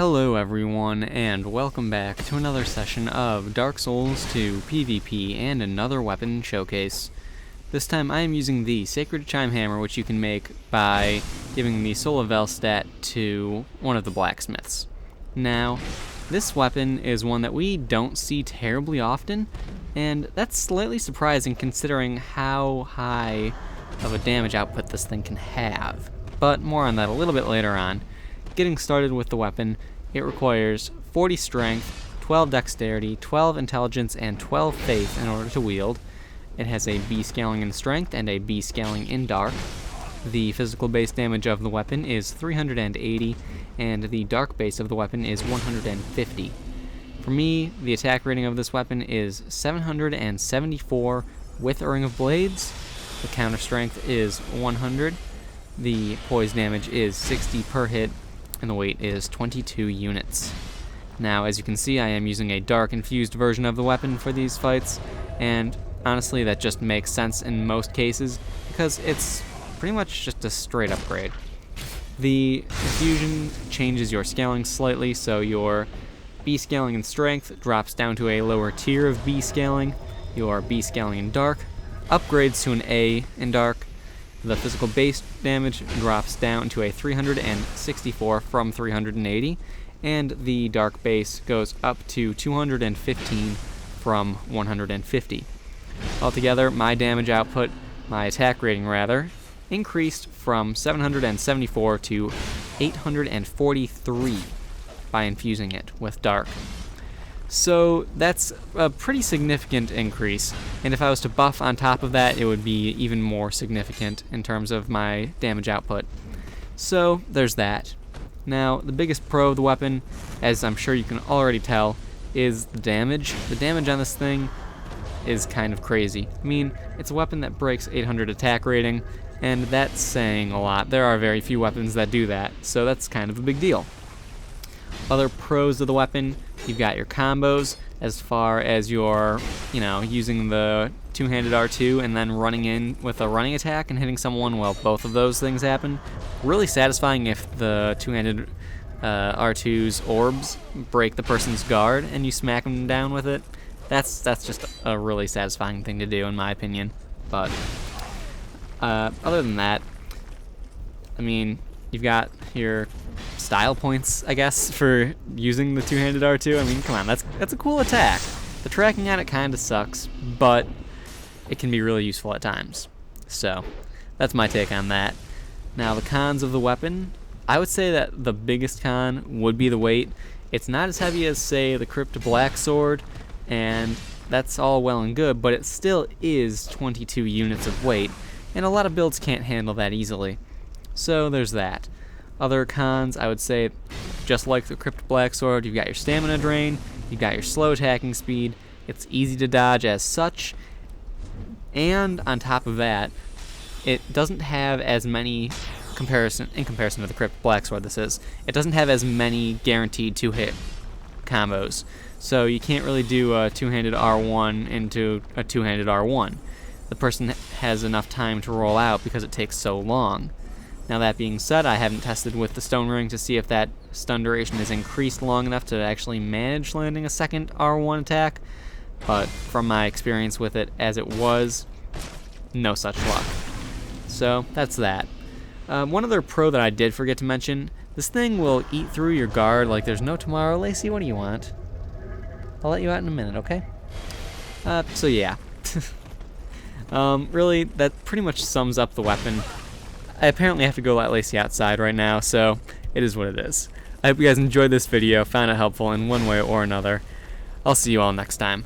Hello everyone, and welcome back to another session of Dark Souls 2 PvP and another weapon showcase. This time I am using the Sacred Chime Hammer, which you can make by giving the Soul of Velstadt to one of the blacksmiths. Now, this weapon is one that we don't see terribly often, and that's slightly surprising considering how high of a damage output this thing can have. But more on that a little bit later on. Getting started with the weapon, it requires 40 strength, 12 dexterity, 12 intelligence, and 12 faith in order to wield. It has a B scaling in strength and a B scaling in dark. The physical base damage of the weapon is 380, and the dark base of the weapon is 150. For me, the attack rating of this weapon is 774 with a Ring of Blades. The counter strength is 100. The poise damage is 60 per hit, and the weight is 22 units. Now, as you can see, I am using a dark infused version of the weapon for these fights, and honestly that just makes sense in most cases because it's pretty much just a straight upgrade. The infusion changes your scaling slightly, so your B scaling in strength drops down to a lower tier of B scaling. Your B scaling in dark upgrades to an A in dark. The physical base damage drops down to a 364 from 380, and the dark base goes up to 215 from 150. Altogether, my damage output, my attack rating rather, increased from 774 to 843 by infusing it with dark. So that's a pretty significant increase, and if I was to buff on top of that, it would be even more significant in terms of my damage output. So there's that. Now, the biggest pro of the weapon, as I'm sure you can already tell, is the damage. The damage on this thing is kind of crazy. I mean, it's a weapon that breaks 800 attack rating, and that's saying a lot. There are very few weapons that do that, so that's kind of a big deal. Other pros of the weapon, you've got your combos as far as your, using the two-handed R2 and then running in with a running attack and hitting someone while both of those things happen. Really satisfying if the two-handed R2's orbs break the person's guard and you smack them down with it. That's just a really satisfying thing to do in my opinion. But other than that, I mean, you've got your style points, I guess, for using the two-handed R2. I mean, come on, that's a cool attack. The tracking on it kind of sucks, but it can be really useful at times. So, that's my take on that. Now, the cons of the weapon, I would say that the biggest con would be the weight. It's not as heavy as, say, the Crypt Black Sword, and that's all well and good, but it still is 22 units of weight, and a lot of builds can't handle that easily. So, there's that. Other cons, I would say, just like the Crypt Black Sword, you've got your stamina drain, you've got your slow attacking speed, it's easy to dodge as such, and on top of that, it doesn't have as many, in comparison to the Crypt Black Sword it doesn't have as many guaranteed two-hit combos, so you can't really do a two-handed R1 into a two-handed R1. The person has enough time to roll out because it takes so long. Now that being said, I haven't tested with the Stone Ring to see if that stun duration is increased long enough to actually manage landing a second R1 attack, but from my experience with it as it was, no such luck. So that's that. One other pro that I did forget to mention, this thing will eat through your guard like there's no tomorrow. Lacey, what do you want? I'll let you out in a minute, okay? So yeah. Really, that pretty much sums up the weapon. I apparently have to go let Lacey outside right now, so it is what it is. I hope you guys enjoyed this video, found it helpful in one way or another. I'll see you all next time.